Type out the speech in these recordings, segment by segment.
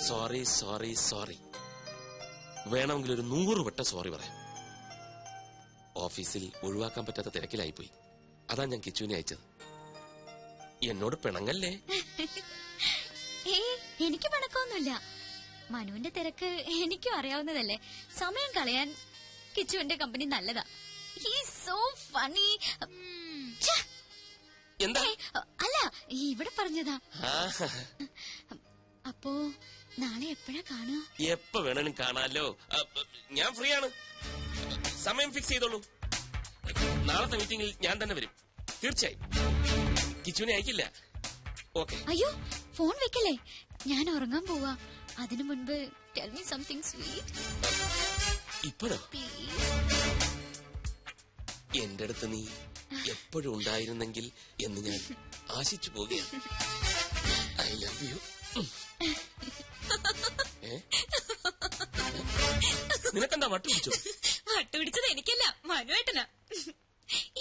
Sorry sorry sorry. വേണമെങ്കിൽ ഒരു 100 വട്ടം സോറി പറയാം. ഓഫീസിൽ ഒഴിവാക്കാൻ പറ്റാത്ത തിരക്കിലായിപ്പോയി. അതാ ഞാൻ കിച്ചുവിനെ അയച്ചത്. എന്നോട് പിണങ്ങല്ലേ? എനിക്ക് പിണക്കൊന്നുമില്ല. മനുവിന്റെ തിരക്ക് എനിക്കും അറിയാവുന്നതല്ലേ. സമയം കളയാൻ കിച്ചുവിന്റെ കമ്പനി നല്ലതാ. So funny. എന്താ? അല്ല, ഇവിടെ പറഞ്ഞതാ. അപ്പോ നാളെ എപ്പോഴാ കാണുക? എപ്പോ വേണേലും കാണാലോ. ഞാൻ ഫ്രീ ആണ്. സമയം ഫിക്സ് ചെയ്തോളൂ. നാളത്തെ മീറ്റിംഗിൽ ഞാൻ തന്നെ വരും. തീർച്ചയായും. കിച്ചുവിനെ അയക്കില്ല. ഓക്കെ. അയ്യോ, ഫോൺ വെക്കല്ലേ. ഞാൻ ഉറങ്ങാൻ പോവാ. അതിനു മുൻപ് ടെൽ മീ സംതിങ് സ്വീറ്റ്. ഇപ്പോഴോ? എന്റെ അടുത്ത് നീ എപ്പോഴും ഉണ്ടായിരുന്നെങ്കിൽ എന്ന് ഞാൻ ആശിച്ചു പോകുകയാണ്. I love you. നിനക്കെന്താ വട്ടുപിടിച്ചോ? വട്ടുപിടിച്ചത് എനിക്കല്ല, മനുവേട്ടനാ.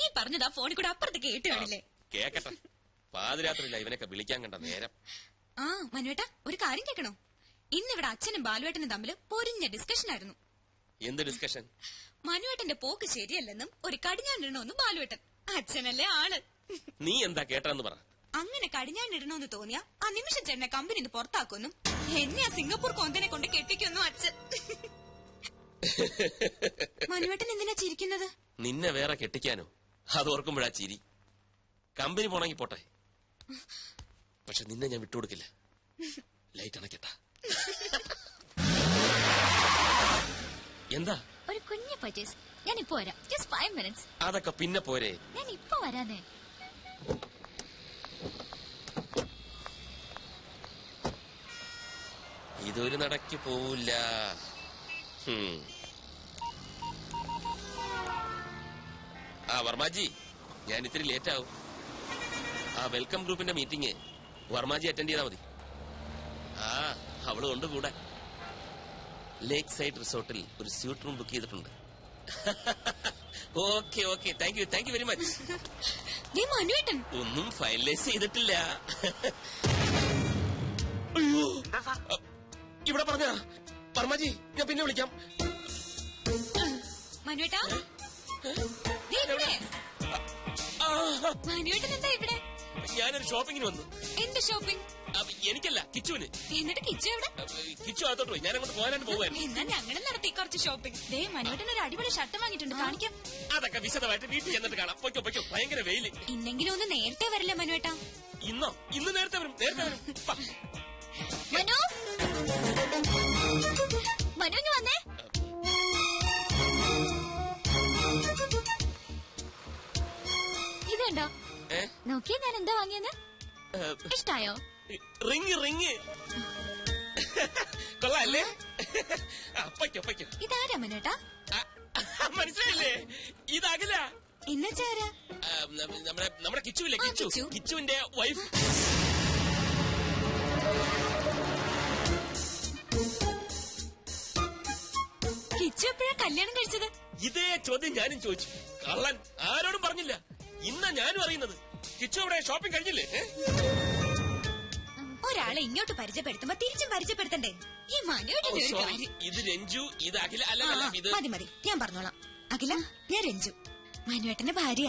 ഈ പറഞ്ഞതാ ഫോണിൽ കൂടെ അപ്പുറത്ത് കേട്ട് കാണില്ലേ? കേക്കട്ടെ. പാതിരാത്രിയില്ല ഇവനൊക്കെ വിളിക്കാൻ കണ്ട നേരം. ആ മനുവേട്ട, ഒരു കാര്യം കേൾക്കണോ? ഇന്നിവിടെ അച്ഛനും ബാലുവേട്ടനും തമ്മിൽ പൊരിഞ്ഞ ഡിസ്കഷൻ ആയിരുന്നു. എന്ത് ഡിസ്കഷൻ? മനുവേട്ടന്റെ പോക്ക് ശരിയല്ലെന്നും ഒരു കടിഞ്ഞാണിടണമെന്നും ബാലുവേട്ടൻ. അച്ഛനല്ലേ ആള്. നീ എന്താ കേട്ടെന്ന് പറ. അങ്ങനെ കടിഞ്ഞാണിടണമെന്ന് തോന്നിയ ആ നിമിഷം ചേട്ടനെ കമ്പനിന്ന് പുറത്താക്കുമെന്നും എന്നെ ആ സിംഗപ്പൂർ കൊന്തനെ കൊണ്ട് കെട്ടിക്കൊന്നും അച്ഛൻ. മനുവേട്ടൻ എന്തിനാ ചിരിക്കുന്നത്? നിന്നെ വേറെ കെട്ടിക്കാനോ? അതോർക്കുമ്പോഴാ ചിരി. കമ്പനി പോണെങ്കി പോട്ടെ, പക്ഷെ നിന്നെ ഞാൻ വിട്ടുകൊടുക്കില്ല. ലൈറ്റ് അണക്കട്ടാ. എന്താ? ഒരു കുഞ്ഞു പർച്ചേസ്. ഞാൻ ഇപ്പൊ വരാം. Just 5 minutes. അതൊക്കെ പിന്നെ പോരെ. ഞാൻ ഇപ്പൊ വരാനേ. ഇതൊരു നടക്ക് പോവില്ല. ആ വർമാജി, ഞാൻ ഇത്തിരി ലേറ്റ് ആവും. ആ വെൽക്കം ഗ്രൂപ്പിന്റെ മീറ്റിംഗ് വർമാജി അറ്റൻഡ് ചെയ്താൽ മതി. ആ അവള് കൊണ്ട് കൂടെ. ലേക്ക് സൈഡ് റിസോർട്ടിൽ ഒരു സ്യൂട്ട് റൂം ബുക്ക് ചെയ്തിട്ടുണ്ട്. Okay okay, thank you very much. ഒന്നും ഫൈനലൈസ് ചെയ്തിട്ടില്ല. അയ്യോ, ഇവിടെ പറഞ്ഞ വർമാജി, ഞാൻ പിന്നെ വിളിക്കാം. മനുവേട്ടാ, മനുവേട്ടൻ എന്താ ഇവിടെ? ഞാനൊരു ഷോപ്പിങ്ങിന് വന്നു. എന്ത് ഷോപ്പിംഗ്? എനിക്കല്ല, കിച്ചുവിന്. എന്നിട്ട് കിച്ചു എവിടെ? കിച്ചു അകത്തോട്ട് പോയി. ഞാൻ അങ്ങോട്ട് പോകാനായിട്ട് പോവായിരുന്നു. എന്നാ ഞങ്ങൾ നടത്തി കുറച്ച് ഷോപ്പിംഗ്. മനുവേട്ടൻ ഒരു അടിപൊളി ഷർട്ട് വാങ്ങിയിട്ടുണ്ട്, കാണിക്കാം. അതൊക്കെ വിശദമായിട്ട് വീട്ടിൽ ചെന്നിട്ട് കാണാം. പൊയ്ക്കോ പൊയ്ക്കോ, ഭയങ്കര വെയില്. ഇന്നെങ്കിലും ഒന്ന് നേരത്തെ വരില്ല മനുവേട്ടാ? ഇന്ന് നേരത്തെ വരും. മനു, മനു വന്നേ. ഇതുണ്ടോ? നോക്കിയേ ഞാൻ എന്താ വാങ്ങിയെന്ന്. ഇഷ്ടായോ? റിങ് കൊള്ളാല്ലേ? പൊയ്ക്കോ. ഇതാരാ മനുവേട്ടാ? മനസ്സിലായില്ലേ? ഇതാകില്ല. എന്നുവെച്ചാരാ? നമ്മുടെ കിച്ചുവില്ലേ, കിച്ചുവിന്റെ വൈഫ്. കിച്ചു എപ്പോഴാ കല്യാണം കഴിച്ചത്? ഇതേ ചോദ്യം ഞാനും ചോദിച്ചു. കള്ളൻ ആരോടും പറഞ്ഞില്ല. ഇന്നാ ഞാനും അറിയുന്നത്. കിച്ചു അവിടെ ഷോപ്പിംഗ് കഴിഞ്ഞില്ലേ? ഒരാളെ ഇങ്ങോട്ട് പരിചയപ്പെടുത്തുമ്പോ തിരിച്ചും പരിചയപ്പെടുത്തണ്ടേ? ഈ മനുവേട്ടന്റെ ഒരു കാര്യം. ഇത് രഞ്ജു, ഇത് അഖില. അല്ല ഇത് മതി, ഞാൻ പറഞ്ഞോളാം. അഖില, ഞാൻ രഞ്ജു, മനുവേട്ടന്റെ ഭാര്യ.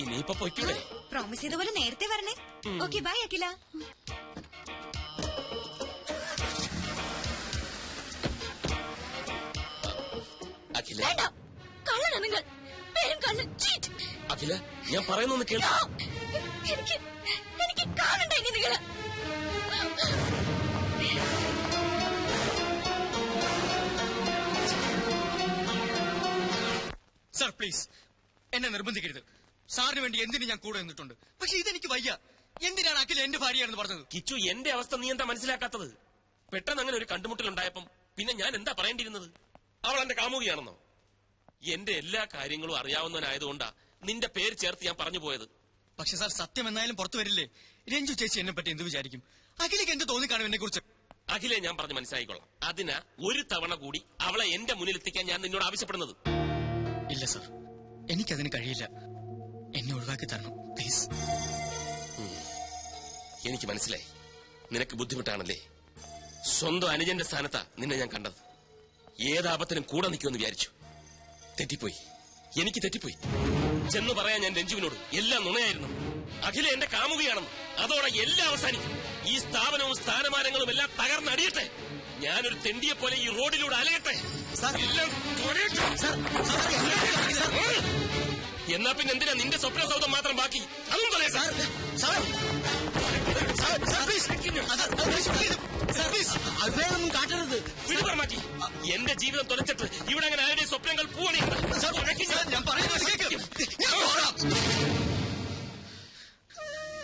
ഇനിയിപ്പൊ പൊയ്ക്കൂടെ? പ്രോമിസ് ചെയ്ത പോലെ നേരത്തെ വരണേ. ഓക്കെ, ബൈ അഖില. അഖില, കള്ളനാ നിങ്ങൾ. പേരും കള്ളൻ. അഖില, ഞാൻ പറയുന്നൊന്ന് കേൾക്കൂ. എനിക്ക് കാണണ്ട ഇനി നിങ്ങള്. സാർ പ്ലീസ്, എന്നെ നിർബന്ധിക്കരുത്. സാറിന് വേണ്ടി എന്തിനു ഞാൻ കൂടെ നിന്നിട്ടുണ്ട്. പക്ഷെ ഇതെനിക്ക് വയ്യ. എന്തിനാണ് അഖില എന്റെ ഭാര്യയാണെന്ന് പറഞ്ഞത്? കിച്ചു, എന്റെ അവസ്ഥ നീ എന്താ മനസ്സിലാക്കാത്തത്? പെട്ടെന്ന് അങ്ങനെ ഒരു കണ്ടുമുട്ടലുണ്ടായപ്പം പിന്നെ ഞാൻ എന്താ പറയേണ്ടിയിരുന്നത്? അവൾ എന്റെ കാമുകിയാണെന്നോ? എന്റെ എല്ലാ കാര്യങ്ങളും അറിയാവുന്നവനായതുകൊണ്ടാ നിന്റെ പേര് ചേർത്ത് ഞാൻ പറഞ്ഞു പോയത്. പക്ഷെ സാർ, സത്യം എന്നായാലും പുറത്തു വരില്ലേ? രഞ്ജു ചേച്ചി എന്നെ പറ്റി എന്ത് വിചാരിക്കും? അഖിലേക്ക് എന്ത് തോന്നിക്കാണും എന്നെ കുറിച്ച്? അഖിലെ, ഞാൻ പറഞ്ഞ് മനസ്സിലായിക്കൊള്ളാം. അതിനാ ഒരു തവണ കൂടി അവളെ എന്റെ മുന്നിൽ എത്തിക്കാൻ ഞാൻ നിന്നോട് ആവശ്യപ്പെടുന്നത്. ഇല്ല സാർ, എനിക്കതിന് കഴിയില്ല. എന്നെ ഒഴിവാക്കി തരണം പ്ലീസ്. എനിക്ക് മനസ്സിലായി, നിനക്ക് ബുദ്ധിമുട്ടാണല്ലേ. സ്വന്തം അനുജന്റെ സ്ഥാനത്താ നിന്നെ ഞാൻ കണ്ടത്. ഏതാപത്തിനും കൂടെ നിൽക്കുമെന്ന് വിചാരിച്ചു. തെറ്റിപ്പോയി, എനിക്ക് തെറ്റിപ്പോയി. ചെന്ന് പറയാൻ ഞാൻ രഞ്ജുവിനോട് എല്ലാം നുണയായിരുന്നു. അഖില എന്റെ കാമുകയാണെന്ന്. അതോടെ എല്ലാം അവസാനിക്കും. ഈ സ്ഥാപനവും സ്ഥാനമാനങ്ങളും എല്ലാം തകർന്നടിയട്ടെ. ഞാനൊരു തെണ്ടിയെ പോലെ ഈ റോഡിലൂടെ അലയട്ടെ. എല്ലാം തൊഴയട്ടെ. എന്നാ പിന്നെ എന്തിനാ നിന്റെ സ്വപ്ന സൗധം മാത്രം ബാക്കി? അതും പറയാം സാർ. കാട്ടരുത്. മാറ്റി എന്റെ ജീവിതം തുലച്ചിട്ട് ഇവിടെ അങ്ങനെ ആരുടെ സ്വപ്നങ്ങൾ പൂവണിയുണ്ട്.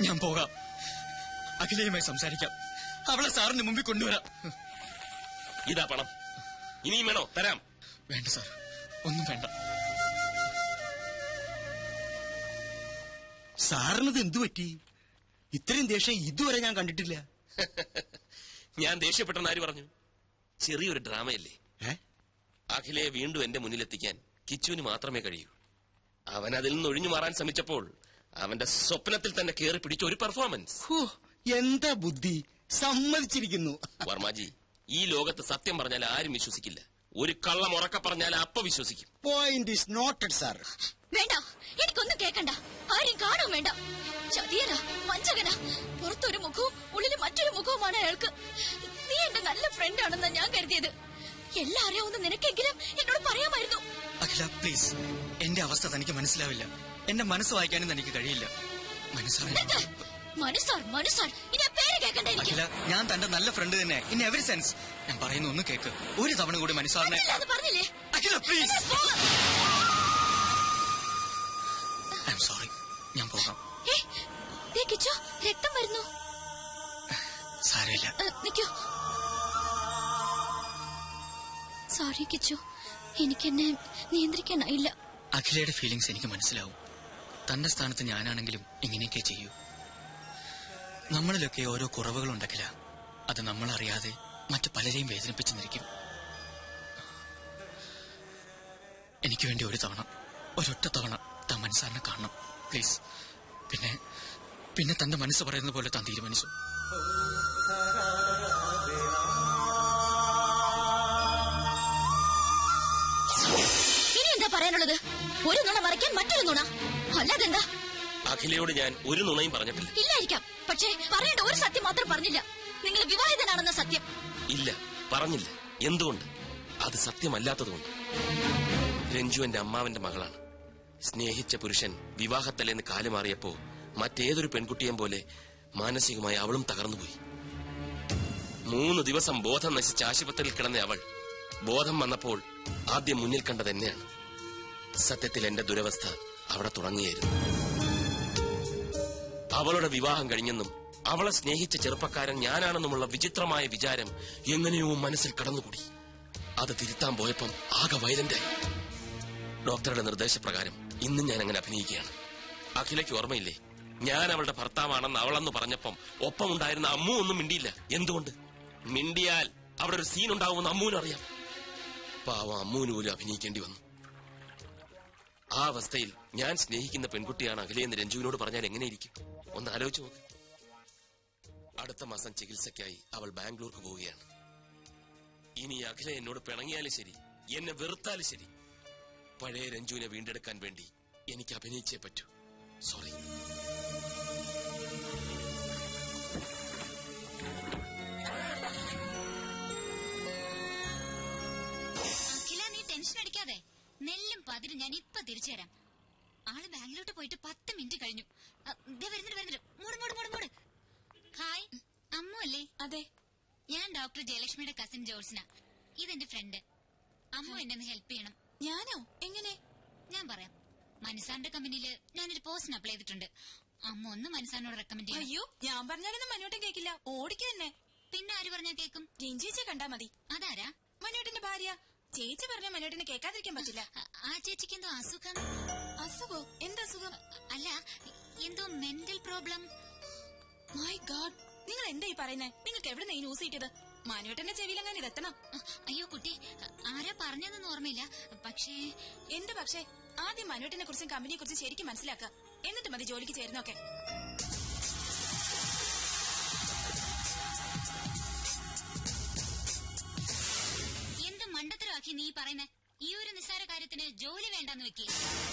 ഞാൻ പോകാം. അഖിലയുമായി സംസാരിക്കാം. അവളെ സാറിന് മുമ്പിൽ കൊണ്ടുവരാം. ഇതാ പണം. ഇനിയും വേണോ? തരാം. വേണ്ട സാർ, ഒന്നും വേണ്ട. സാറിനത് എന്തു പറ്റി? ഇത്രയും ദേഷ്യം ഇതുവരെ ഞാൻ കണ്ടിട്ടില്ല. ഞാൻ ദേഷ്യപ്പെട്ടെന്ന് ആര് പറഞ്ഞു? ചെറിയൊരു ഡ്രാമയല്ലേ. അഖിലയെ വീണ്ടും എന്റെ മുന്നിലെത്തിക്കാൻ കിച്ചുവിന് മാത്രമേ കഴിയൂ. അവൻ അതിൽ നിന്ന് ഒഴിഞ്ഞു മാറാൻ ശ്രമിച്ചപ്പോൾ അവന്റെ സ്വപ്നത്തിൽ തന്നെ കയറി പിടിച്ച ഒരു പെർഫോമൻസ്. എന്താ ബുദ്ധി! സമ്മതിച്ചിരിക്കുന്നു. വർമാജി, ഈ ലോകത്ത് സത്യം പറഞ്ഞാൽ ആരും വിശ്വസിക്കില്ല. ഒരു കള്ളം ഉറക്കെ പറഞ്ഞാൽ അപ്പ വിശ്വസിക്കും. Point is noted sir. വേണ്ട, എനിക്കൊന്നും കേൾക്കണ്ട. ആരും കാണും വേണ്ട. ചതിയനാ, വഞ്ചകനാ. പുറത്തൊരു മുഖവും ഉള്ളിൽ മറ്റൊരു മുഖവുമാണ് അയാൾക്ക്. നീ എന്റെ നല്ല ഫ്രണ്ട് ആണെന്നാ ഞാൻ കരുതിയത്. എല്ലാം അറിയാവുന്ന നിനക്കെങ്കിലും എന്നോട് പറയാമായിരുന്നു. അഖില പ്ലീസ്, എന്റെ അവസ്ഥ തനിക്ക് മനസ്സിലാവില്ല. എന്റെ മനസ്സ് വായിക്കാനും തനിക്ക് കഴിയില്ല. മനസ്സാർ ഇനി പേര് കേൾക്കണ്ട എനിക്ക്. അഖില, ഞാൻ തന്റെ നല്ല ഫ്രണ്ട് തന്നെ ഇൻ എവറി സെൻസ്. ഞാൻ പറയുന്ന ഒന്ന് കേക്ക്. ഒരു തവണ കൂടി മനസ്സാറിനെ. പറഞ്ഞില്ലേ അഖില പ്ലീസ്. I am sorry. ഞാൻ പോകാം. കിച്ചോ, രക്തം വരുന്നു. സാരമില്ല, നിക്കൂ. സോറി കിച്ചു, എനിക്കെന്നെ നിയന്ത്രിക്കാനായില്ല. അഖിലയുടെ ഫീലിംഗ്സ് എനിക്ക് മനസ്സിലാവും. തന്റെ സ്ഥാനത്ത് ഞാനാണെങ്കിലും ഇങ്ങനെയൊക്കെ ചെയ്യൂ. നമ്മളിലൊക്കെ ഓരോ കുറവുകളുണ്ട് അഖില. അത് നമ്മളറിയാതെ മറ്റു പലരെയും വേദനിപ്പിച്ചെന്നിരിക്കും. എനിക്ക് വേണ്ടി ഒരു തവണ, ഒരൊറ്റ തവണ താൻ മനസ്സാറിനെ കാണണം പ്ലീസ്. പിന്നെ തന്റെ മനസ്സ് പറയുന്ന പോലെ താൻ തീരുമാനിച്ചു. ഇനി എന്താ പറയാനുള്ളത്? ഒരു നുണ മറയ്ക്കാൻ മറ്റൊരു നുണ, അല്ലാതെന്താ? അഖിലയോട് ഞാൻ ഒരു നുണയും പറഞ്ഞിട്ടില്ല. ഇല്ലായിരിക്കാം, പക്ഷേ പറയേണ്ട ഒരു സത്യം മാത്രം പറഞ്ഞില്ല. നിങ്ങൾ വിവാഹിതനാണെന്ന സത്യം. ഇല്ല, പറഞ്ഞില്ല. എന്തുകൊണ്ട്? അത് സത്യമല്ലാത്തതുകൊണ്ട്. രഞ്ജു എന്റെ അമ്മാവന്റെ മകളാണ്. സ്നേഹിച്ച പുരുഷൻ വിവാഹത്തലേന്ന് കാലുമാറിയപ്പോ മറ്റേതൊരു പെൺകുട്ടിയെയും പോലെ മാനസികമായി അവളും തകർന്നുപോയി. 3 ദിവസം ബോധം നശിച്ച ആശുപത്രിയിൽ കിടന്ന അവൾ ബോധം വന്നപ്പോൾ ആദ്യം മുന്നിൽ കണ്ടത് എന്നെയാണ്. സത്യത്തിൽ എന്റെ ദുരവസ്ഥ അവിടെ തുടങ്ങിയായിരുന്നു. അവളുടെ വിവാഹം കഴിഞ്ഞെന്നും അവളെ സ്നേഹിച്ച ചെറുപ്പക്കാരൻ ഞാനാണെന്നുമുള്ള വിചിത്രമായ വിചാരം എങ്ങനെയോ മനസ്സിൽ കടന്നുകൂടി. അത് തിരുത്താൻ പോയപ്പം ആകെ വയലന്റായി. ഡോക്ടറുടെ നിർദ്ദേശപ്രകാരം ഇന്നും ഞാൻ അങ്ങനെ അഭിനയിക്കുകയാണ്. അഖിലയ്ക്ക് ഓർമ്മയില്ലേ, ഞാൻ അവളുടെ ഭർത്താവാണെന്ന് അവളെന്ന് പറഞ്ഞപ്പം ഒപ്പം ഉണ്ടായിരുന്ന അമ്മു ഒന്നും മിണ്ടിയില്ല. എന്തുകൊണ്ട്? മിണ്ടിയാൽ അവിടെ ഒരു സീൻ ഉണ്ടാവുമെന്ന് അമ്മുവിനും അറിയാം. പാവം അമ്മുവിന് പോലും അഭിനയിക്കേണ്ടി വന്നു. ആ അവസ്ഥയിൽ ഞാൻ സ്നേഹിക്കുന്ന പെൺകുട്ടിയാണ് അഖിലയെന്ന് രഞ്ജുവിനോട് പറഞ്ഞാൽ എങ്ങനെയിരിക്കും? ഒന്ന് ആലോചിച്ച് നോക്ക്. അടുത്ത മാസം ചികിത്സയ്ക്കായി അവൾ ബാംഗ്ലൂർക്ക് പോവുകയാണ്. ഇനി അഖില എന്നോട് പിണങ്ങിയാലും ശരി, എന്നെ വെറുത്താലും ശരി, പഴയ രഞ്ജുവിനെ വീണ്ടെടുക്കാൻ വേണ്ടി എനിക്ക് അഭിനയിച്ചേ പറ്റൂ. സോറി. അഖില, നീ ടെൻഷൻ അടിക്കാതെ. നെല്ലും പതിരും ഞാൻ ഇപ്പൊ തിരിച്ചു തരാം. ആള് ബാംഗ്ലൂട്ട് പോയിട്ട് 10 മിനിറ്റ് കഴിഞ്ഞു. വരുന്നുണ്ട്. മൂട്. ഹായ്, അമ്മു അല്ലേ? അതെ, ഞാൻ ഡോക്ടർ ജയലക്ഷ്മിയുടെ കസിൻ ജോൾസിന. ഇതെന്റെ ഫ്രണ്ട്. അമ്മു എന്നെ ഹെൽപ്പ് ചെയ്യണം. ഞാനോ? എങ്ങനെ? ഞാൻ പറയാം. മനസാറിന്റെ കമ്പനിയിൽ ഞാനൊരു പോസ്റ്റിന് അപ്ലൈ ചെയ്തിട്ടുണ്ട്. അമ്മ ഒന്ന് മനസാറിനോട് റെക്കമെൻഡ് ചെയ്യും. അയ്യോ, ഞാൻ പറഞ്ഞാലൊന്നും മനോട്ടൻ കേക്കില്ല. ഓടിക്ക് തന്നെ. പിന്നെ ആര് പറഞ്ഞാൽ കേക്കും? രഞ്ജിയെ കണ്ടാ മതി. അതാരാ? മനോട്ടന്റെ ഭാര്യ. ചേച്ചി പറഞ്ഞ മനോട്ടിനെ കേൾക്കാതിരിക്കാൻ പറ്റില്ല. ആ ചേച്ചിക്ക് എന്തോ അസുഖം. അസുഖോ? എന്തസുഖം? അല്ല, എന്തോ മെന്റൽ പ്രോബ്ലം. മൈ ഗാഡ്, നിങ്ങൾ എന്താ ഈ പറയുന്നേ? നിങ്ങൾക്ക് എവിടെ ഈ ന്യൂസ് കിട്ടിയത്? മനോട്ടന്റെ ചെവിയിലെങ്ങാൻ ഇതെത്തണം. അയ്യോ കുട്ടി, ആരാ പറഞ്ഞതെന്ന് ഓർമ്മയില്ല. പക്ഷേ എന്ത് പക്ഷേ? ആദ്യം മനോട്ടിനെ കുറിച്ചും കമ്പനിയെ കുറിച്ചും ശരിക്കും മനസ്സിലാക്കുക. എന്നിട്ട് മതി ജോലിക്ക് ചേരുന്നൊക്കെ. എന്ത് മണ്ടത്തരമാക്കി നീ പറയുന്നേ? ഈ ഒരു നിസ്സാര കാര്യത്തിന് ജോലി വേണ്ടെന്ന് വെക്കി.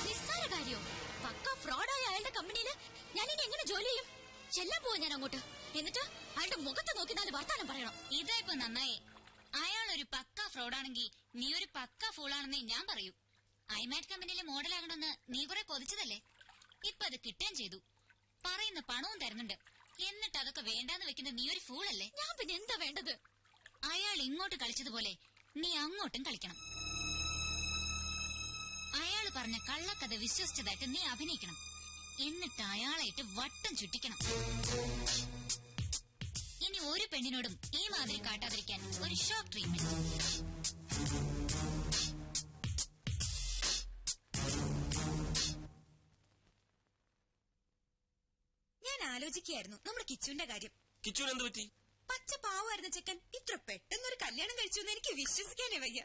നിസ്സാര കാര്യോ? പക്ക ഫ്രോഡായ അയാളുടെ കമ്പനിയില് ഞാൻ ഇനി എങ്ങനെ ജോലി ചെയ്യും? ചെല്ലാൻ പോവാ ഞാൻ അങ്ങോട്ട്. എന്നിട്ട് അയാളുടെ മുഖത്ത് നോക്കി 4 വർത്താനം പറയണം. ഇതാ ഇപ്പൊ നന്നായി. അയാൾ ഒരു പക്ക ഫ്രോഡാണെങ്കിൽ നീ ഒരു പക്ക ഫൂളാണെന്നേ ഞാൻ പറയൂ. ഐമാറ്റ് കമ്പനിയിലെ മോഡലാകണമെന്ന് നീ കുറെ കൊതിച്ചതല്ലേ? ഇപ്പൊ അത് കിട്ടുകയും ചെയ്തു. പറയുന്ന പണവും തരുന്നുണ്ട്. എന്നിട്ട് അതൊക്കെ വേണ്ടാന്ന് വെക്കുന്ന നീ ഒരു ഫൂളല്ലേ? ഞാൻ പിന്നെ എന്താ വേണ്ടത്? അയാൾ ഇങ്ങോട്ട് കളിച്ചതുപോലെ നീ അങ്ങോട്ടും കളിക്കണം. അയാള് പറഞ്ഞ കള്ളക്കഥ വിശ്വസിച്ചതായിട്ട് നീ അഭിനയിക്കണം. എന്നിട്ട് അയാളായിട്ട് വട്ടം ചുറ്റിക്കണം. ഇനി ഒരു പെണ്ണിനോടും ഈ മാതിരി കാട്ടാതിരിക്കാൻ ഒരു ഷോക്ക് ട്രീറ്റ്മെന്റ്. ഞാൻ ആലോചിക്കുകയായിരുന്നു നമ്മുടെ കിച്ചുവിന്റെ കാര്യം. കിച്ചുവിന് എന്ത് പറ്റി? പച്ച പാവായിരുന്ന ചെക്കൻ ഇത്ര പെട്ടെന്നൊരു കല്യാണം കഴിച്ചു എന്ന് എനിക്ക് വിശ്വസിക്കാനേ വയ്യ.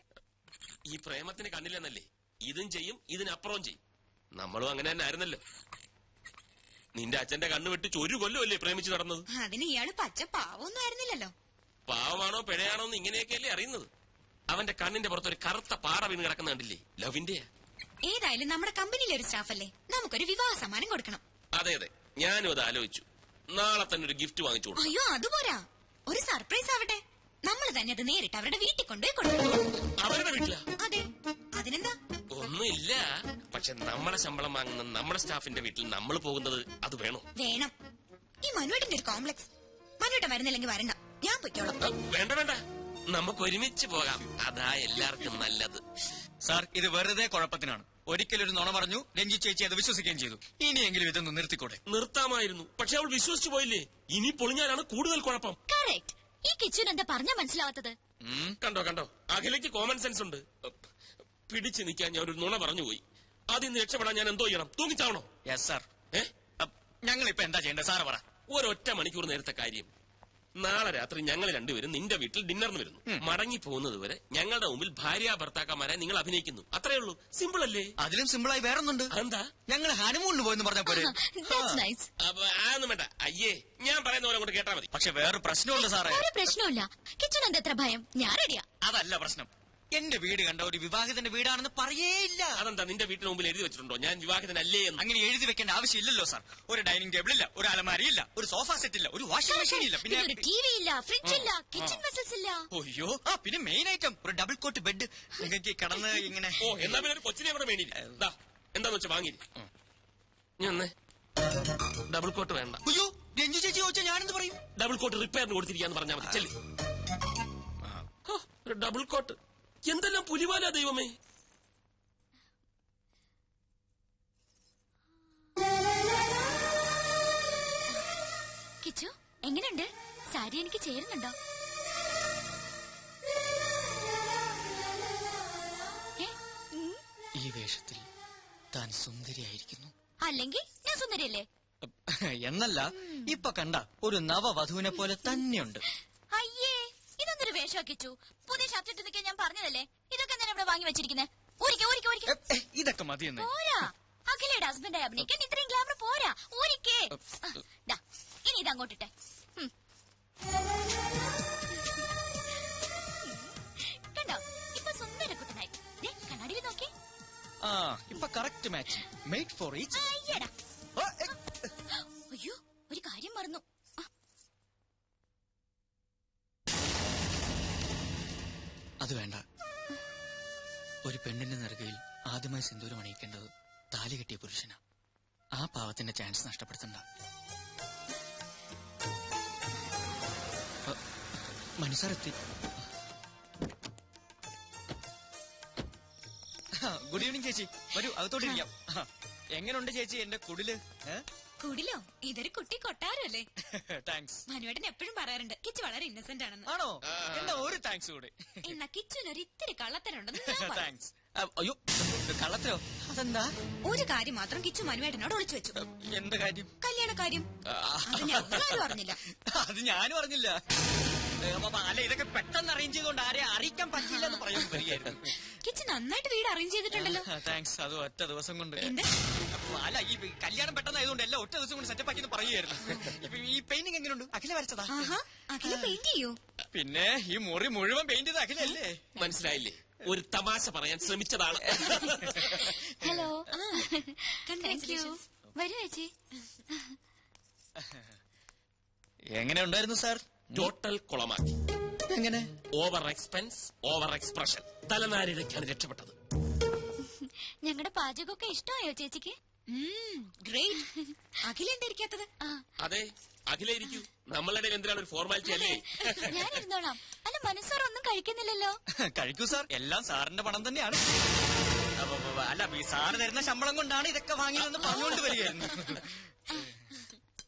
ഈ പ്രേമത്തിന് കണ്ണില്ലെന്നല്ലേ? ഇതും ചെയ്യും, ഇതിനപ്പുറവും ചെയ്യും. നമ്മളും അങ്ങനെ തന്നെ ആയിരുന്നല്ലോ. നിന്റെ അച്ഛന്റെ കണ്ണ് വെട്ടിച്ച് 1 കൊല്ലമല്ലേ പ്രേമിച്ച് നടന്നത്? അതിന് ഇയാള് പച്ച പാവൊന്നും ആയിരുന്നില്ലല്ലോ. പാവമാണോ പിഴയാണോ എന്ന് ഇങ്ങനെയൊക്കെയല്ലേ അറിയുന്നത്. അവന്റെ കണ്ണിന്റെ പുറത്ത് ഒരു കറുത്ത പാറ വീണ് കിടക്കുന്ന കണ്ടില്ലേ? ലവിന്റെ. ഏതായാലും നമ്മുടെ കമ്പനിയിലെ ഒരു സ്റ്റാഫല്ലേ, നമുക്കൊരു വിവാഹ സമ്മാനം കൊടുക്കണം. അതെ അതെ, ഞാനും അത് ആലോചിച്ചു. നാളെ തന്നെ ഒരു ഗിഫ്റ്റ് വാങ്ങിച്ചു കൊടുക്കും. അയ്യോ അതുപോരാ, ഒരു സർപ്രൈസ് ആവട്ടെ. നമ്മൾ തന്നെ അത് നേരിട്ട് അവരുടെ വീട്ടിൽ കൊണ്ടുപോയി കൊടുക്കണം. അവരുടെ വീട്ടിലാ? അതെ, അതിനെന്താ? ഒന്നുമില്ല, പക്ഷെ നമ്മളെ ശമ്പളം വാങ്ങുന്ന നമ്മുടെ സ്റ്റാഫിന്റെ വീട്ടിൽ നമ്മൾ പോകുന്നത് അത് വേണോ? വേണം. ഈ മനുവേട്ടന്റെ ഒരു കോംപ്ലക്സ്. മനുവേട്ടൻ വരുന്നില്ലെങ്കിൽ വരണ്ട, ഞാൻ പൊയ്ക്കോളാം. വേണ്ട വേണ്ട, നമുക്ക് ഒരുമിച്ച് പോകാം. അതാ എല്ലാവർക്കും നല്ലത്. സാർ, ഇത് വെറുതെ കുഴപ്പത്തിനാണ്. ഒരിക്കലൊരു നുണ പറഞ്ഞു, രഞ്ജി ചേച്ചി അത് വിശ്വസിക്കുകയും ചെയ്തു. ഇനിയെങ്കിലും ഇതൊന്ന് നിർത്തിക്കൂടെ? നിർത്താമായിരുന്നു, പക്ഷെ അവൾ വിശ്വസിച്ചു പോയില്ലേ. ഇനി പൊളിഞ്ഞാലാണ് കൂടുതൽ കുഴപ്പം. കറക്റ്റ്. ഈ കിച്ചുവിന് എന്താ പറഞ്ഞാ മനസ്സിലാവാത്തത്? കണ്ടോ കണ്ടോ, അഖിലയ്ക്ക് കോമൺ സെൻസ് ഉണ്ട്. പിടിച്ചു നിൽക്കാൻ ഞാൻ ഒരു നുണ പറഞ്ഞുപോയി. അതിൽ നിന്ന് രക്ഷപ്പെടാൻ ഞാൻ എന്തോ ചെയ്യണം? തൂങ്ങിച്ചാവണോ? Yes sir. ഞങ്ങൾ ഇപ്പൊ എന്താ ചെയ്യേണ്ടത് സാറ് പറ. ഒരൊറ്റ മണിക്കൂർ നേരത്തെ കാര്യം. നാളെ രാത്രി ഞങ്ങൾ രണ്ടുപേരും നിന്റെ വീട്ടിൽ ഡിന്നറിന് വരുന്നു. മടങ്ങി പോകുന്നത് വരെ ഞങ്ങളുടെ മുമ്പിൽ ഭാര്യ ഭർത്താക്കന്മാരെ നിങ്ങൾ അഭിനയിക്കുന്നു. അത്രേ ഉള്ളൂ. സിമ്പിൾ അല്ലേ? അതിലും സിമ്പിളായി വേറൊന്നുണ്ട്. എന്താ? ഞങ്ങൾ ഹണിമൂണിന് പോയെന്ന് പറഞ്ഞ പോലെ. That's nice. അതൊന്നും വേണ്ട. അയ്യേ, ഞാൻ പറയുന്ന പോലെ അങ്ങോട്ട് കേട്ടാ മതി. പക്ഷെ വേറെ പ്രശ്നമുണ്ട് സാറേ. ഒരു പ്രശ്നമില്ല. കിച്ചുവിന് എന്താ എത്ര ഭയം? ഞാൻ റെഡിയാ. അതല്ല പ്രശ്നം. എന്റെ വീട് കണ്ട ഒരു വിവാഹിതന്റെ വീടാണെന്ന് പറയേയില്ല. അതെന്താ നിന്റെ വീട്ടിന് മുമ്പിൽ എഴുതി വെച്ചിട്ടുണ്ടോ ഞാൻ വിവാഹിതനല്ലേ എന്ന്? അങ്ങനെ എഴുതി വെക്കേണ്ട ആവശ്യമില്ലല്ലോ സാർ. ഒരു ഡൈനിങ് ടേബിൾ ഇല്ല, ഒരു അലമാരിയില്ല, ഒരു സോഫ സെറ്റ് ഇല്ല, ഒരു വാഷിംഗ് മെഷീൻ ഇല്ല, പിന്നെ ഒരു ടിവി ഇല്ല, ഫ്രിഡ്ജ് ഇല്ല, കിച്ചൺ വെസൽസ് ഇല്ല. അയ്യോ, പിന്നെ മെയിൻ ഐറ്റം ഒരു ഡബിൾ കോട്ട് ബെഡ്. നിങ്ങൾക്ക് കിടന്ന് ഇങ്ങനെ. ഓ, എന്നാ പിന്നെ ഒരു കൊച്ചിനെ കൂടെ വേണിയില്ല. എന്താന്ന് വെച്ചാ വാങ്ങി. ഞാൻ ഡബിൾ കോട്ട് വേണ്ട. അയ്യോ, രഞ്ജു ചേച്ചി ചോദിച്ചാൽ ഞാനെന്ത് പറയും? ഡബിൾ കോട്ട് റിപ്പയറിന് കൊടുത്തിരിക്കാന്ന് പറഞ്ഞാൽ മതി. ചെല്ലി. ഒരു ഡബിൾ കോട്ട് എന്തെല്ലാം പുലിവാലാ ദൈവമേ. കിച്ചു എങ്ങനെയുണ്ട്? സാരി എനിക്ക് ചേരുന്നുണ്ടോ? ഈ വേഷത്തിൽ താൻ സുന്ദരിയായിരിക്കുന്നു. അല്ലെങ്കിൽ ഞാൻ സുന്ദരിയല്ലേ? എന്നല്ല, ഇപ്പൊ കണ്ട ഒരു നവവധുവിനെ പോലെ തന്നെയുണ്ട്. അയ്യേ, ഇതൊന്നൊരു വേഷം കിച്ചു. പുതിയ ഷർട്ട് ഇട്ട് നിൽക്കാൻ ഞാൻ പറഞ്ഞതല്ലേ. ഇതൊക്കെ ഞാൻ ഇവിടെ വാങ്ങി വെച്ചിരിക്കുന്നത്. ഇതൊക്കെ മതിയെന്ന്. പോരാ, അഖിലയുടെ ഹസ്ബൻഡായി അഭിനയിക്കാൻ ഇത്രയും ഗ്ലാമർ പോരാ. ഊരിക്കേ. ഇനി ഇത് അങ്ങോട്ടിട്ടെ. കണ്ടോ, ഇപ്പൊ സുന്ദര കുട്ടനായി. കണ്ണാടിയിൽ നോക്കി. ആ, ഇപ്പൊ correct match. Made for each. അയ്യടാ. അയ്യോ, ഒരു കാര്യം മറന്നു. അത് വേണ്ട. ഒരു പെണ്ണിന്റെ നെറുകയിൽ ആദ്യമായി സിന്ദൂരം അണിയിക്കേണ്ടത് താലി കെട്ടിയ പുരുഷനാ. ആ പാവത്തിന്റെ ചാൻസ് നഷ്ടപ്പെടുത്തണ്ട. മനസ്സറെത്തി. ഗുഡ് ഈവനിങ് ചേച്ചി, വരൂ അകത്തോട്ടിരിക്കാം. എങ്ങനെയുണ്ട് ചേച്ചി എന്റെ കുടില്? കുടിലോ? ഇതൊരു കുട്ടി കൊട്ടാരല്ലേ? താങ്ക്സ്. മനുവേട്ടൻ എപ്പോഴും പറയാറുണ്ട് കിച്ചു വളരെ ഇന്നസെന്റ് ആണെന്ന്. ആണോ? എന്നാ ഒരു താങ്ക്സ് കൂടെ. എന്നാ കിച്ചുവിനൊരു ഇത്തിരി കള്ളത്തരുണ്ടെന്ന്. താങ്ക്സ്. അയ്യോ, കള്ളത്തരോ? അതെന്താ? ഒരു കാര്യം മാത്രം കിച്ചു മനുവേട്ടനോട് ഒളിച്ചു വെച്ചു. എന്ത് കാര്യം? കല്യാണ കാര്യം. അത് ഞങ്ങളാരും അറിഞ്ഞില്ല. അത് ഞാനും അറിഞ്ഞില്ല. അല്ല ഇതൊക്കെ പെട്ടെന്ന് അറേഞ്ച് ചെയ്തുകൊണ്ട് ആരെ അറിയിക്കാൻ പറ്റില്ലെന്ന് പറയാൻ വരികയായിരുന്നു. കിച്ചൻ നന്നായിട്ട് വീട് അറേഞ്ച് ചെയ്തിട്ടുണ്ടല്ലോ. താങ്ക്സ്. അത് ഒറ്റ ദിവസം കൊണ്ട്. എന്ത്? അല്ല ഈ കല്യാണം പെട്ടെന്നായതുകൊണ്ട് എല്ലാം ഒറ്റ ദിവസം കൊണ്ട് സെറ്റപ്പ് ആക്കിയെന്ന് പറയുമായിരുന്നു. ഇപ്പൊ ഈ പെയിന്റിംഗ് എങ്ങനെയുണ്ട്? അഖില വരച്ചതാ? ആഹാ, അഖില പെയിന്റ് ചെയ്യൂ. പിന്നെ ഈ മുറി മുഴുവൻ പെയിന്റ് ചെയ്ത് അഖിലല്ലേ? മനസ്സിലായില്ലേ? ഒരു തമാശ പറയാൻ ശ്രമിച്ചതാണ്. ഹലോ. Thank you. വരൂ ചേച്ചി. എങ്ങനെ ഉണ്ടായിരുന്നു സാർ? ടോട്ടൽ കുളമാക്കി. എങ്ങനെ? Over expense, over expression. തലനാരിഴയ്ക്കാണ് രക്ഷപ്പെട്ടത്. ഞങ്ങളുടെ പാചകമൊക്കെ ഇഷ്ടമായോ ചേച്ചിക്ക്? ഗ്രേറ്റ്. അഖില എന്തായിരിക്കാത്തത്? അതെ, അഖിലായിരിക്കൂ. നമ്മളുടെ എന്തിനാണ് ഒരു ഫോർമാലിറ്റി അല്ലേ? ഞാൻ ഇരുന്നോളാം. അല്ല മനസ്സാർ ഒന്നും കഴിക്കുന്നില്ലല്ലോ. കഴിക്കൂ സാർ, എല്ലാം സാറിന്റെ പണം തന്നെയാണ്. അല്ല ഈ സാറ് തരുന്ന ശമ്പളം കൊണ്ടാണ് ഇതൊക്കെ വാങ്ങിയതെന്ന് പറഞ്ഞുകൊണ്ട് വരികയായിരുന്നു.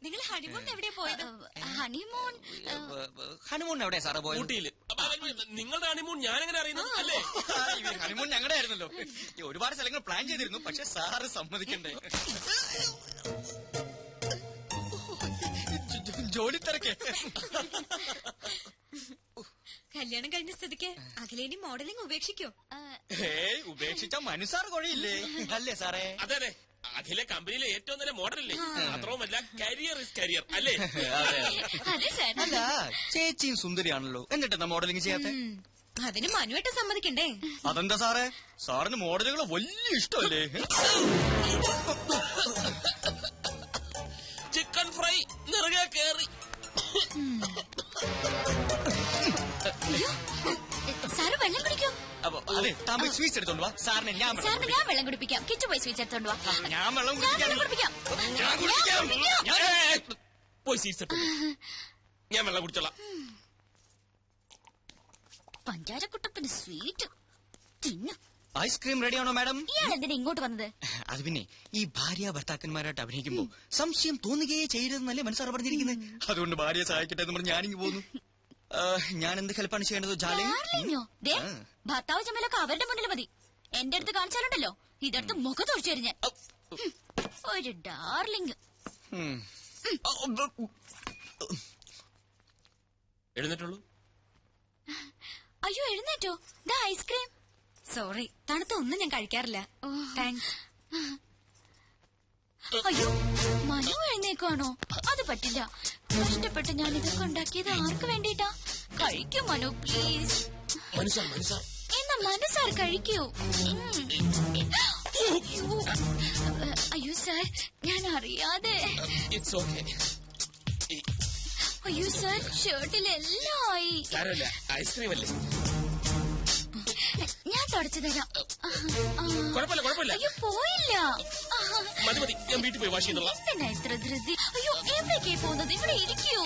നിങ്ങൾ ഹണിമൂൺ എവിടെയാ പോയത്? ഹണിമൂൺ ഹണിമൂൺ എവിടെയാ സാറ് പോയത്? ഊട്ടിയില്. നിങ്ങളുടെ ഹണിമൂൺ ഞാനെങ്ങനെ അറിയുന്നു അല്ലേ? ഹണിമൂൺ ഞങ്ങളുടെ ആയിരുന്നല്ലോ. ഒരുപാട് സ്ഥലങ്ങൾ പ്ലാൻ ചെയ്തിരുന്നു, പക്ഷെ സാറ് സമ്മതിക്കണ്ടേ. ജോലി തിരക്കേ. കല്യാണം കഴിഞ്ഞ സ്ഥിതിക്ക് അഖിലേനി മോഡലിംഗ് ഉപേക്ഷിക്കോ? ഏയ് ഉപേക്ഷിച്ച മനുസാർ കൊഴയില്ലേ അല്ലേ സാറേ? അതെ അതെ, അഖില കമ്പനിയിലെ ഏറ്റവും നല്ല മോഡലല്ലേ? മാത്രവുമല്ല കരിയർ ഇസ് കരിയർ അല്ലേ? അതെ സാർ. അല്ല ചേച്ചിയും സുന്ദരിയാണല്ലോ, എന്നിട്ടെന്താ മോഡലിംഗ് ചെയ്യാത്ത? അതിന് മനുവായിട്ട് സമ്മതിക്കണ്ടേ? അതെന്താ സാറേ, സാറിന് മോഡലുകൾ വലിയ ഇഷ്ടമല്ലേ? ചിക്കൻ ഫ്രൈ നിറകെ കേറി. സാറ് വെള്ളം കുടിക്കോ? അതെ, തമിഴ് സ്വീറ്റ്സ് എടുത്തോണ്ട് വാ. സാറിന് ഞാൻ സാറിന് ഞാൻ വെള്ളം കുടിപ്പിക്കാം. കിച്ചു പോയി സ്വീറ്റ്സ് എടുത്തോണ്ട് വാ. ഞാൻ വെള്ളം കുടിപ്പിക്കാം. പോയി സീറ്റ്സ് എടുത്തു. ഞാൻ വെള്ളം കുടിച്ചോളാം. പഞ്ചാരക്കുട്ടപ്പന് സ്വീറ്റ് തിന്നു. ഐസ്ക്രീം റെഡിയാണോ മാഡം? ഇയാൾ എന്തിനാ ഇങ്ങോട്ട് വന്നത്? അത് പിന്നെ ഈ ഭാര്യ ഭർത്താക്കന്മാരായിട്ട് അഭിനയിക്കുമ്പോ സംശയം തോന്നുകയേ ചെയ്യരുതെന്നല്ലേ മനസ്സാറ് പറഞ്ഞിരിക്കുന്നത്. അതുകൊണ്ട് ഭാര്യയെ സഹായിക്കട്ടെ എന്ന് പറഞ്ഞ് ഞാനിങ്ങ് പോന്നു. ഞാൻ എന്ത് ഹെൽപ്പാണ് ചെയ്യേണ്ടത്? ഡാർലിങ്ങോ? ദേ, ഭർത്താവ് ചമ്മലൊക്കെ അവരുടെ മുന്നിൽ മതി. എന്റെ അടുത്ത് കാണിച്ചാലുണ്ടല്ലോ ഇതെടുത്ത് മുഖത്തൊഴിച്ചു തരും ഞാൻ. ഒരു ഡാർലിങ്. എഴുന്നേറ്റുള്ളൂ. അയ്യോ എഴുന്നേറ്റോ? ദാ ഐസ്ക്രീം. സോറി, തണുത്ത ഒന്നും ഞാൻ കഴിക്കാറില്ല. താങ്ക്സ്. അയ്യോ മനു എഴുന്നേക്കാണോ? അത് പറ്റില്ല. കഷ്ടപ്പെട്ട് ഞാൻ ഇതൊക്കെ ഉണ്ടാക്കിയത് ആർക്ക് വേണ്ടിട്ടാ? കഴിക്കൂ മനു പ്ലീസ്. എന്നാ മനസ്സാർ കഴിക്കൂ. അയ്യോ സാർ, ഞാൻ അറിയാതെ. അയ്യോ സാർ, ഷർട്ടിലെല്ലാം ആയി. ഐസ്ക്രീം അല്ലേ? ഞാൻ തുടച്ചു തരാം. കുഴപ്പമില്ല. അയ്യോ പോയില്ല. മതി, ഞാൻ വീട്ടിൽ പോയി വാഷ് ചെയ്യുന്നുള്ള. എന്തിനാ ഇത്ര ധൃതി? അയ്യോ എവിടേക്കേ പോകുന്നത്? ഇവിടെ ഇരിക്കൂ.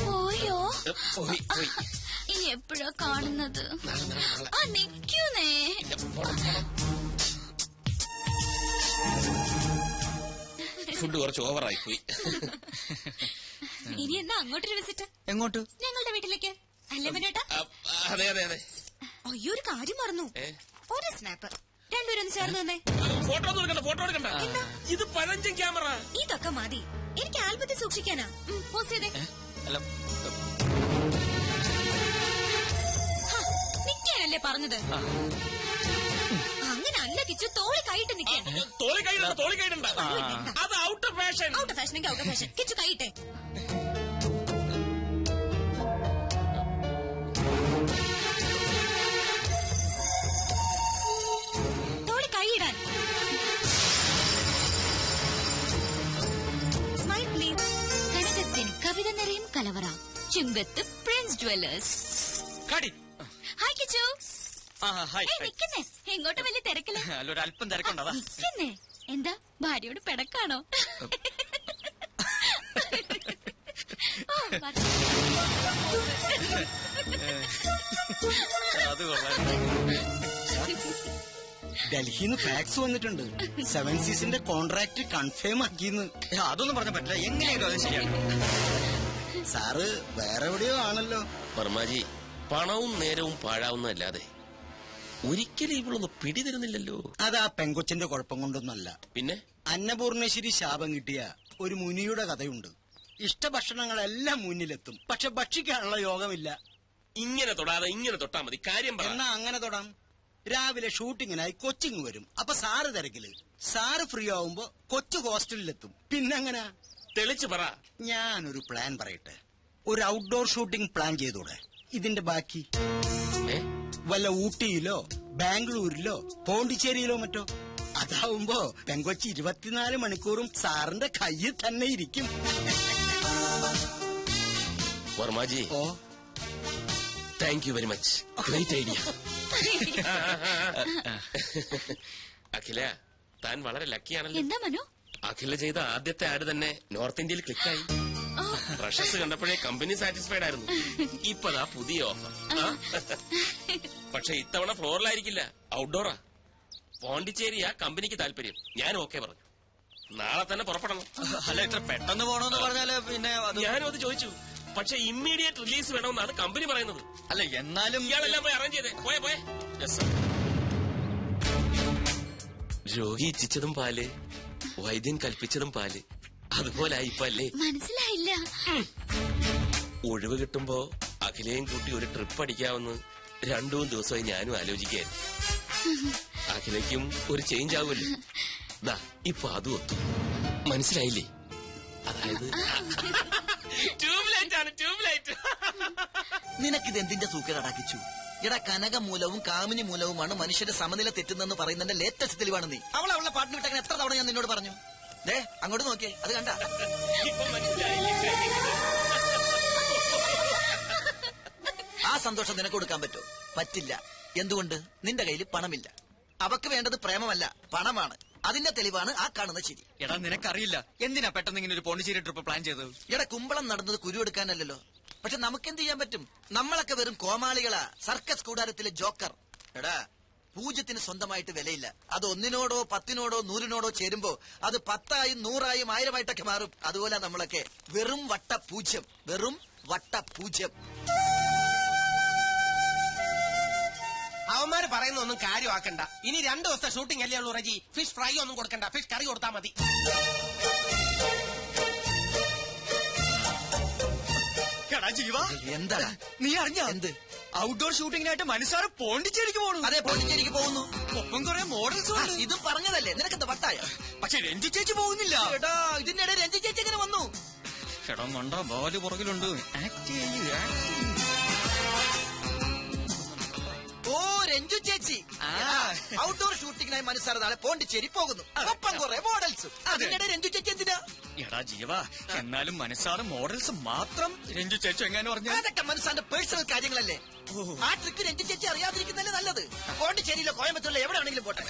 പോയോ? ഇനി എപ്പോഴാ കാണുന്നത്? നിക്കൂന്നേ. ഫുഡ് കുറച്ച് ഓവറായി പോയി. ഇനി എന്നാ അങ്ങോട്ടൊരു വിസിറ്റ്? എങ്ങോട്ട്? ഞങ്ങളുടെ വീട്ടിലേക്ക്. അല്ലേ മനേട്ടാ? അതെ. അയ്യോ ഒരു കാര്യം മറന്നു. ഒരു സ്നാപ്പ്. രണ്ടുപേരും ഒന്ന് ചേർന്ന് തന്നെ. ഫോട്ടോ എടുക്കണ്ട. ഇത് പഴഞ്ചൻ ക്യാമറ. ഇതൊക്കെ മതി. എനിക്ക് ആൽബത്തിൽ സൂക്ഷിക്കാനാ. പോസ്റ്റ് ചെയ്തേ. നിക്കാനല്ലേ പറഞ്ഞത്? അങ്ങനെ അല്ല കിച്ചു, തോളി കൈയിട്ട് നിൽക്കാൻ. തോളി കൈയിടണ്ട. അത് out of fashion. Out of fashion എങ്കിൽ ഔട്ട് ഓഫ് ഫാഷൻ. കിച്ചു കൈയിട്ടെ. തോളി കൈയിടാൻ. Smile please. കനകത്തിന് കവിത നിറയും കലവറ. Chungath Prince Jewellers. Hi Kichu. നിക്കുന്നേ, എങ്ങോട്ട് വലിയ തിരക്കില്ല. അല്പം തിരക്കുണ്ടതാ. നിക്കുന്നേ. എന്താ ഭാര്യയോട് പിടക്കാണോ? ഡൽഹിന്ന് ഫാക്സ് വന്നിട്ടുണ്ട്. 7 സീസിന്റെ കോൺട്രാക്ട് കൺഫേം ആക്കിന്ന്. അതൊന്നും പറഞ്ഞ പറ്റില്ല. എങ്ങനെയാലും അത് ശരിയാണ്. സാറ് വേറെ എവിടെയോ ആണല്ലോ. വർമാജി, പണവും നേരവും പാഴാവുന്നതല്ലാതെ ഒരിക്കലും ഇവളൊന്ന് പിടി തരുന്നില്ലല്ലോ. അത് ആ പെങ്കൊച്ചിന്റെ കുഴപ്പം കൊണ്ടൊന്നല്ല. പിന്നെ അന്നപൂർണേശ്വരി ശാപം കിട്ടിയ ഒരു മുനിയുടെ കഥയുണ്ട്. ഇഷ്ടഭക്ഷണങ്ങളെല്ലാം മുന്നിലെത്തും, പക്ഷെ ഭക്ഷിക്കാനുള്ള യോഗമില്ല. ഇങ്ങനെ തൊടാതെ ഇങ്ങനെ തൊട്ടാ മതി. കാര്യം പറ. എന്നാ അങ്ങനെ തൊടാം. രാവിലെ ഷൂട്ടിങ്ങിനായി കൊച്ചിങ് വരും. അപ്പൊ സാറ് തിരക്കില്. സാറ് ഫ്രീ ആവുമ്പോ കൊച്ചു ഹോസ്റ്റലിലെത്തും. പിന്നെങ്ങനെ? തെളിച്ചു പറ. ഞാനൊരു പ്ലാൻ പറയട്ടെ. ഒരു ഔട്ട്ഡോർ ഷൂട്ടിംഗ് പ്ലാൻ ചെയ്തൂടെ? ഇതിന്റെ ബാക്കി ഏ? വല്ല ഊട്ടിയിലോ ബാംഗ്ലൂരിലോ പോണ്ടിച്ചേരിയിലോ മറ്റോ. അതാവുമ്പോ പെങ്കൊച്ചി 24 മണിക്കൂറും സാറിന്റെ കയ്യിൽ തന്നെ ഇരിക്കും. വർമാജി, ഓ, thank you very much. Great idea. Akhila, താൻ വളരെ ലക്കിയാണല്ലോ. എന്താ മനു? അഖില ചെയ്ത ആദ്യത്തെ ആഡ് തന്നെ നോർത്ത് ഇന്ത്യയിൽ ക്ലിക്കായി. പ്രഷസ് കണ്ടപ്പോഴേ കമ്പനി സാറ്റിസ്ഫൈഡ് ആയിരുന്നു. ഇപ്പതാ പുതിയ ഓഫർ. പക്ഷെ ഇത്തവണ ഫ്ലോറിലായിരിക്കില്ല, ഔട്ട്ഡോറാ. പോണ്ടിച്ചേരിയാ കമ്പനിക്ക് താല്പര്യം. ഞാൻ ഓക്കെ പറഞ്ഞു. നാളെ തന്നെ പുറപ്പെടണം. അല്ല, ഇത്ര പെട്ടെന്ന് പോണോന്ന് പറഞ്ഞാല് പിന്നെ ഞാനും അത് ചോദിച്ചു. പക്ഷെ ഇമ്മീഡിയറ്റ് റിലീസ് വേണമെന്നാണ് കമ്പനി പറയുന്നത്. അല്ല, എന്നാലും ഇയാളെല്ലാം പോയി അറേഞ്ച് ചെയ്തേ. പോയെ പോയെ. Yes, sir. രോഗി ഇച്ഛിച്ചതും പാല്, വൈദ്യൻ കൽപ്പിച്ചതും പാല്. അതുപോലായി ഇപ്പൊ അല്ലേ? മനസ്സിലായില്ല. ഒഴിവ് കിട്ടുമ്പോ അഖിലയും കൂട്ടി ഒരു ട്രിപ്പ് അടിക്കാമെന്ന് 2-3 ദിവസമായി ഞാനും ആലോചിക്കായിരുന്നു. അഖിലയ്ക്കും ഒരു ചേഞ്ച് ആവുമല്ലോ. ദാ ഇപ്പൊ അതും ഒത്തു. മനസ്സിലായില്ലേ? അതായത് ട്യൂബ്ലൈറ്റ് ആണ്, ട്യൂബ്ലൈറ്റ്. നിനക്കിത് എന്തിന്റെ സൂക്കേടാക്കിച്ചു? എടാ, കനകമൂലവും കാമിനി മൂലവുമാണ് മനുഷ്യന്റെ സമനില തെറ്റുന്നെന്ന് പറയുന്നതിന്റെ ലേറ്റസ്റ്റ് തെളിവാണ് നീ. അവളുടെ പാട്ടിന് വിട്ടങ്ങനെ എത്ര തവണ ഞാൻ നിന്നോട് പറഞ്ഞു. ദേ അങ്ങോട്ട് നോക്കിയേ, അത് കണ്ട. ഇപ്പൊ മനസ്സിലായില്ലേ? ആ സന്തോഷം നിനക്ക് കൊടുക്കാൻ പറ്റുമോ? പറ്റില്ല. എന്തുകൊണ്ട്? നിന്റെ കയ്യിൽ പണമില്ല. അവക്ക് വേണ്ടത് പ്രേമമല്ല, പണമാണ്. അതിന്റെ തെളിവാണ് ആ കാണുന്ന ചിരി. എടാ, നിനക്കറിയില്ല എന്തിനാ പെട്ടെന്ന് ഇങ്ങനെ ഒരു പോണ്ടിച്ചേരി ട്രിപ്പ് പ്ലാൻ ചെയ്തത്? എടാ, കുമ്പളം നടന്നത് കുരുവെടുക്കാനല്ലോ. പക്ഷെ നമുക്കെന്ത് ചെയ്യാൻ പറ്റും? നമ്മളൊക്കെ വെറും കോമാളികളാ, സർക്കസ് കൂടാരത്തിലെ ജോക്കർ. എടാ, പൂജ്യത്തിന് സ്വന്തമായിട്ട് വിലയില്ല. അത് 1-നോടോ 10-നോടോ 100-നോടോ ചേരുമ്പോ അത് 10ആയും 100ആയും 1000ആയിട്ടൊക്കെ മാറും. അതുപോലെ നമ്മളൊക്കെ വെറും വട്ട പൂജ്യം, വെറും വട്ട പൂജ്യം. അവന്മാര് പറയുന്നൊന്നും കാര്യമാക്കണ്ട. ഇനി 2 ദിവസത്തെ ഷൂട്ടിംഗ് അല്ലേ ഉള്ളൂ റജി. ഫിഷ് ഫ്രൈ ഒന്നും കൊടുക്കണ്ട, ഫിഷ് കറി കൊടുത്താൽ മതി. എടാ ജീവ, എന്താ നീ അറിഞ്ഞ എന്ത്? ഔട്ട്ഡോർ ഷൂട്ടിങ്ങിനായിട്ട് മനസ്സാറ് പോണ്ടിച്ചേരിക്ക് പോണു. അതെ, പോണ്ടിച്ചേരിക്ക് പോകുന്നു. ഒപ്പം കുറെ മോഡൽസ് ഉണ്ട്. ഇതും പറഞ്ഞതല്ലേ, നിനക്കെന്താ വട്ടായ? പക്ഷെ രഞ്ജു ചേച്ചി പോകുന്നില്ല. എടാ, ഇതിന്റെ ഇടയിൽ രഞ്ജി ചേച്ചി എങ്ങനെ വന്നു? എടാ മണ്ട, ബാല് പുറകിലുണ്ട്. ആക്ട് ചെയ്യ്. ഓ, രഞ്ജു ചേച്ചി. ഔട്ട്ഡോർ ഷൂട്ടിങ്ങിനായി മനസ്സാറ് നാളെ പോണ്ടിച്ചേരി പോകുന്നു. ഒപ്പം കുറെ മോഡൽസും. അതിനിടെ രഞ്ജു ചേച്ചി എന്തിനാ? എടാ ജീവ, എന്നാലും മനസ്സാറ് മോഡൽസ് മാത്രം രഞ്ജു ചേച്ചി എങ്ങനെ പറഞ്ഞു? അതൊക്കെ മനസ്സാന്റെ പേഴ്സണൽ കാര്യങ്ങളല്ലേ. ആ ട്രിക്ക് രഞ്ജു ചേച്ചി അറിയാതിരിക്കുന്നല്ലേ നല്ലത്. പോണ്ടിച്ചേരിയിലോ കോയമ്പത്തൂരിലോ എവിടെ ആണെങ്കിലും പോട്ടെ.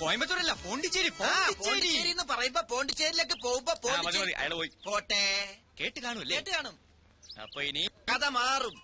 കോയമ്പത്തൂരല്ല, പോണ്ടിച്ചേരി. പോണ്ടിച്ചേരി എന്ന് പറയുമ്പോ പോണ്ടിച്ചേരിയിലേക്ക് പോകുമ്പോ അയാള് പോയി പോട്ടെ. കേട്ട് കാണൂല്ലേ? കേട്ട് കാണും. അപ്പൊ ഇനി കഥ മാറും.